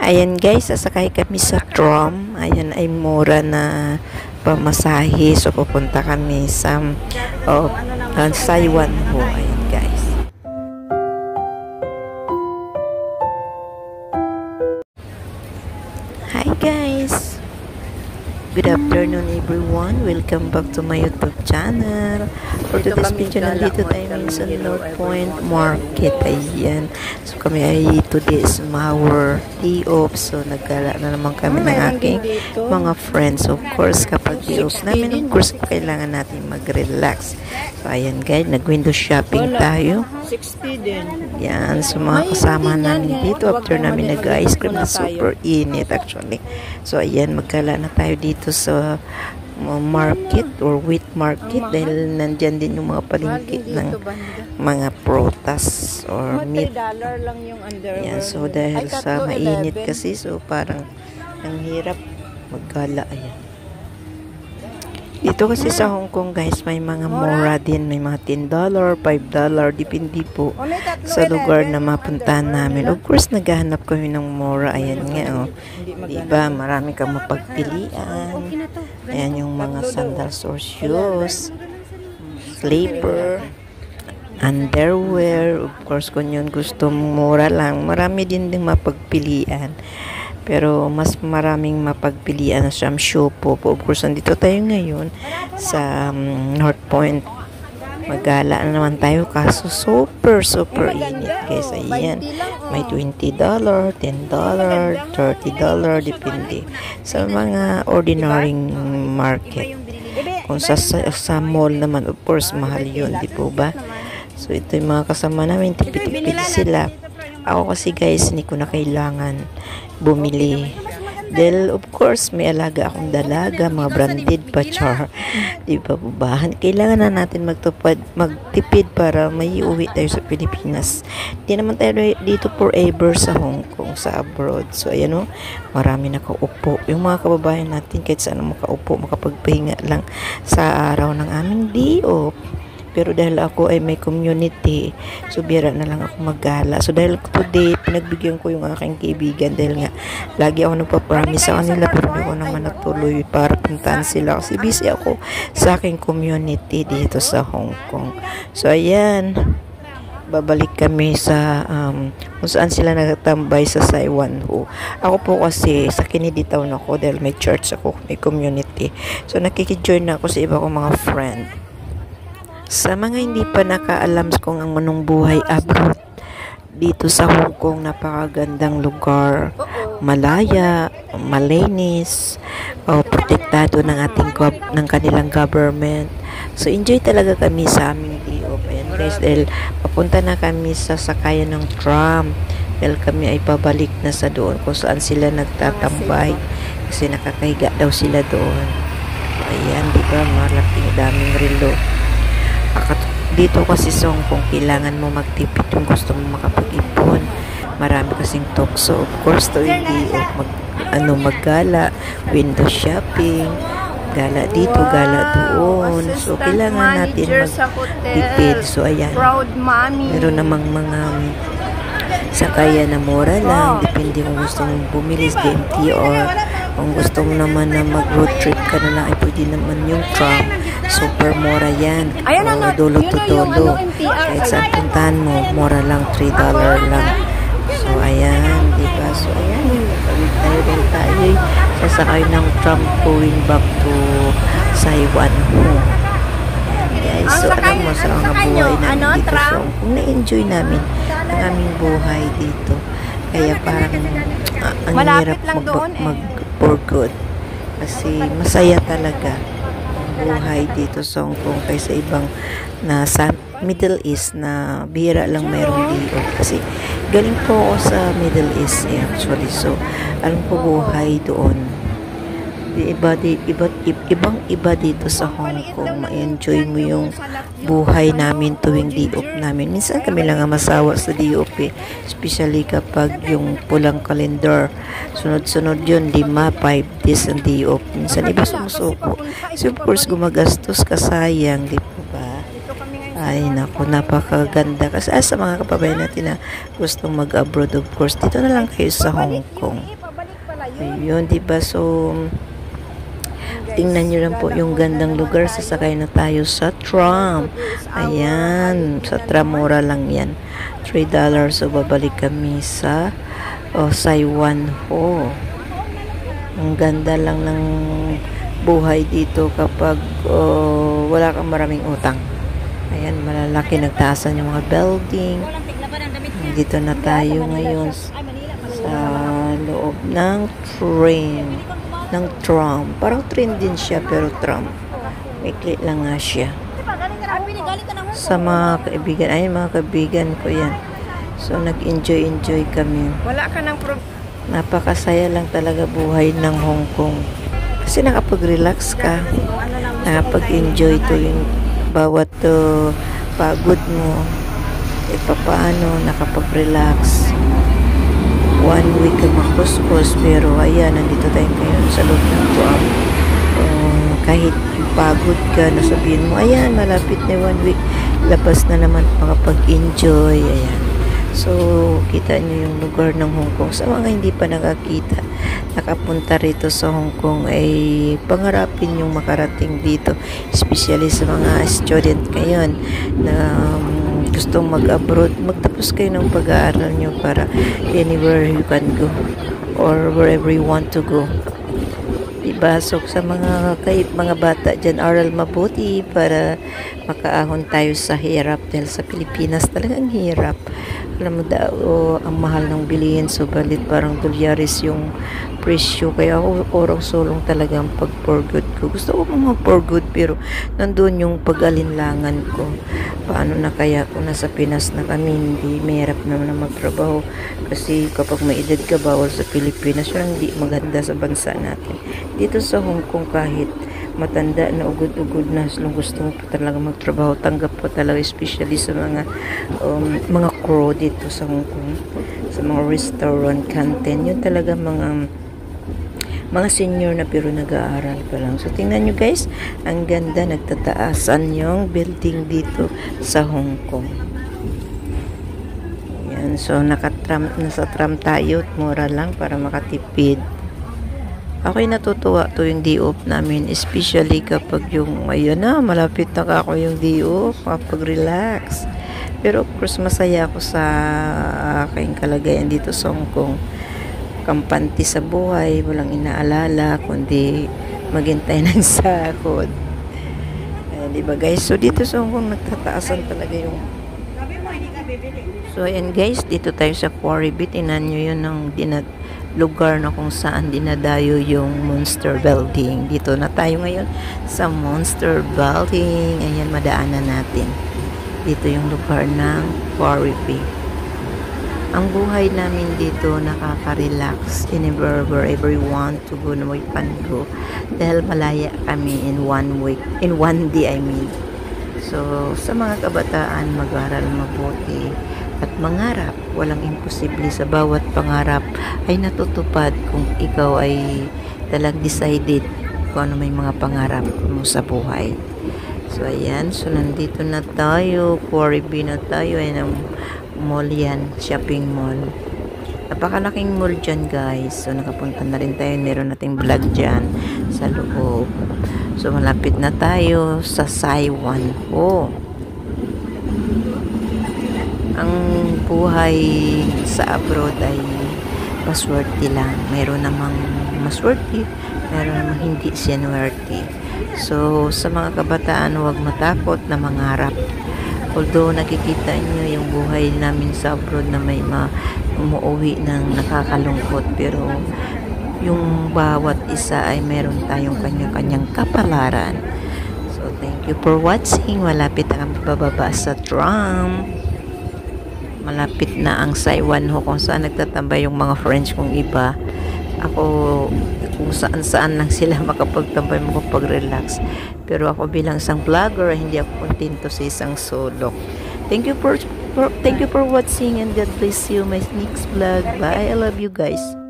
Ayan guys, sasakay kami sa tram. Ayan ay mura na pamasahe. So pupunta kami sa Saiwan ho. Ayan guys. Hi guys. Good afternoon everyone. Welcome back to my YouTube channel. For today's video, nandito tayo ngayon sa North Point Market. Ayan. So kami ay today is our day off. So nagkala na naman kami ng aking mga friends. Of course, kapag day off namin, of course, kailangan natin mag-relax. So ayan guys, nag-window shopping tayo. 60 din. Yan. So mga kasama namin dito after namin nag-ice cream na super init actually. So ayan, magkala na tayo dito sa market or wheat market dahil nandyan din yung mga palengke ng mga prutas or meat. $3 lang yung underwear. Yan, so dahil sa mainit kasi, so parang ang hirap maggala. Ayan. Dito kasi sa Hong Kong guys, may mga mura din, may mga $10, $5, depende po sa lugar na mapuntahan namin. Of course, naghahanap kami ng mura. Ayan nga, oh. Diba, marami kang mapagpilian. Ayan yung mga sandals or shoes, slipper, underwear. Of course, kung yun gusto mong mura lang, marami din mapagpilian. Pero mas maraming mapagpilian sa shoe po. Of course, nandito tayo ngayon sa North Point. Magala na naman tayo kaso super init guys. Ayan, may $20, $10, $30, depende sa mga ordinary market. Kung sa mall naman, of course, mahal yun, di po ba? So ito yung mga kasama namin, tipid-tipid sila. Ako kasi guys, hindi ko na kailangan bumili. Dahil of course, may alaga akong dalaga, mga branded pa, char. Di ba po ba? Kailangan na natin magtipid para may uwi tayo sa Pilipinas. Di naman tayo dito forever sa Hong Kong, sa abroad. So ayan o, marami nakaupo. Yung mga kababayan natin, kahit saan makaupo, makapagpahinga lang sa araw ng aming day off. Pero dahil ako ay may community, so bira na lang ako maggala. So dahil today, pinagbigyan ko yung aking kaibigan dahil nga, lagi ako nagpa-promise sa kanila pero hindi ko naman natuloy para puntahan sila kasi busy ako sa aking community dito sa Hong Kong. So ayan, babalik kami sa kung saan sila nagtambay sa Saiwan ho. Ako po kasi sa Kennedy Town ako dahil may church ako, may community. So nakikijoin na ako sa iba kong mga friend. Sa mga hindi pa nakaalam kung ang manong buhay abroad, dito sa Hong Kong, napakagandang lugar, malaya, malinis, protektado ng ng kanilang government. So enjoy talaga kami sa aming day off. Ayan guys, dahil papunta na kami sa sakayan ng tram dahil kami ay pabalik na sa doon kung saan sila nagtatambay kasi nakakahiga daw sila doon. Ayan, di ba, malaking daming relo. Dito kasi sa Hong Kong, kailangan mo magtipid kung gusto mo makapag-ipon. Marami kasing tukso. Of course, to hindi maggala, window shopping, gala dito, gala doon. So, kailangan natin magtipid. So, ayan. Meron namang mga sakaya na mura lang. Depende kung gusto mong bumili sa DMT or kung gusto mo naman na mag-road trip ka na lang, ay pwede naman yung tram. Super mura yan. Dulo to dulo. Kahit saan puntahan mo, mura lang, $3 lang. So, ayan, diba? So, ayan, tayo sasakay ng tram going back to Saiwan. Guys, so alam mo sa mga buhay namin dito. So, kung na-enjoy namin ang aming buhay dito. Kaya parang ang hirap for good. Kasi masaya talaga buhay dito sa Hong Kong kaysa ibang sa Middle East na bihira lang mayroong day off. Kasi galing po ako sa Middle East actually. So, alam ko buhay doon. Ibang-iba dito sa Hong Kong. Ma-enjoy mo yung buhay namin tuwing day off namin. Minsan kami lang ang masawa sa day off especially kapag yung pulang kalendar. Sunod-sunod yun, 5 days ang day off. Minsan iba sumusuko. So of course, gumagastos ka sayang, di po ba? Ay, naku, napakaganda. Kasi sa mga kababayan natin na gustong mag-abroad, of course, dito na lang kayo sa Hong Kong. Ayun, diba? So, tingnan nyo lang po yung gandang lugar. Sasakay na tayo sa tram. Ayan, sa tram, mura lang yan. $3. So, babalik kami sa Saiwan Ho. Ang ganda lang ng buhay dito kapag wala kang maraming utang. Ayan, malalaki, nagtaasan yung mga building. Dito na tayo ngayon sa loob ng train. Ng tram. Parang train din siya, pero tram. Ikli lang nga siya. Sa mga kaibigan, ayun mga kaibigan ko yan. So, nag-enjoy kami. Wala ka ng Napakasaya lang talaga buhay ng Hong Kong. Kasi nakapag-relax ka. Nakapag-enjoy to yung bawat pagod mo. Paano, nakapag-relax. 1 week ka makuskus, pero ayan, nandito tayo ngayon sa loob ng tram. Kahit pagod ka, nasabihin mo, ayan, malapit na 1 week, labas na naman makapag-enjoy, ayan. So, kita nyo yung lugar ng Hong Kong. Sa mga hindi pa nakakita, nakapunta rito sa Hong Kong, ay pangarapin yung makarating dito, especially sa mga student ngayon na gustong mag-abroad. Magtapos kayo ng pag-aaral nyo para anywhere you can go or wherever you want to go. Diba? So, sa mga bata dyan, aral mabuti para makaahon tayo sa hirap. Dahil sa Pilipinas talagang hirap. Alam mo daw, ang mahal ng bilihin, subalit parang dolyaris yung presyo. Kaya ako, orang sulong talaga ang pag-for good ko. Gusto ko mag-for good, pero nandun yung pag-alinlangan ko. Paano na kaya kung nasa Pinas na kami, hindi mahirap naman na magtrabaho. Kasi kapag may edad ka, bawal sa Pilipinas, yun ang hindi maganda sa bansa natin. Dito sa Hong Kong, kahit matanda na ugod-ugod na, gusto mo pa talaga magtrabaho, tanggap pa talaga, especially sa mga crew dito sa Hong Kong, sa mga restaurant, canteen, yun talaga mga senior na pero nag-aaral pa lang. So, tingnan nyo guys, ang ganda, nagtataasan yung building dito sa Hong Kong. Yan, so nasa tram tayo, mura lang para makatipid. Ako'y natutuwa to yung day off namin, especially kapag yung, ayun na, malapit na ako yung day off, kapag relax. Pero of course, masaya ako sa aking kalagayan dito sa Hong Kong. Kampante sa buhay, walang inaalala, kundi maghintay ng sahod. Diba guys? So dito sa Hong Kong, nagtataasan talaga yung... So ayan guys, dito tayo sa Quarry Bay. Tingnan nyo yun ng lugar na kung saan dinadayo yung Monster Building. Dito na tayo ngayon sa Monster Building. Ayan, madaanan natin. Dito yung lugar ng Quarry Bay. Ang buhay namin dito nakaka-relax wherever you want to go na may go. Dahil malaya kami in 1 week. In 1 day, I mean. So, sa mga kabataan, mag-aral mabuti at mangarap. Walang imposible, sa bawat pangarap ay natutupad kung ikaw ay talag decided kung ano may mga pangarap mo sa buhay. So, ayan. So, nandito na tayo. Quarry Bay na tayo. Ayan ang mall yan. Shopping mall. Napakalaking mall dyan, guys. So, nakapunta na rin tayo. Meron nating vlog dyan sa loob. So, malapit na tayo sa Saiwan Ho. Ang buhay sa abroad ay maswerte lang. Meron namang maswerte, meron namang hindi sinwerte. So, sa mga kabataan, huwag matakot na mangarap. Although, nakikita nyo yung buhay namin sa abroad na may umuwi ng nakakalungkot, pero yung bawat isa ay meron tayong kanya-kanyang kapalaran. So, thank you for watching. Malapit na kami bababa sa tram. Malapit na ang Saiwan Ho, kung saan nagtatambay yung mga friends kong iba. Ako, kung saan-saan lang sila makapagtambay, makapag-relax. Pero ako bilang isang vlogger, hindi ako kontento sa isang solo. Thank you for watching, and God bless you my next vlog. Bye. I love you guys.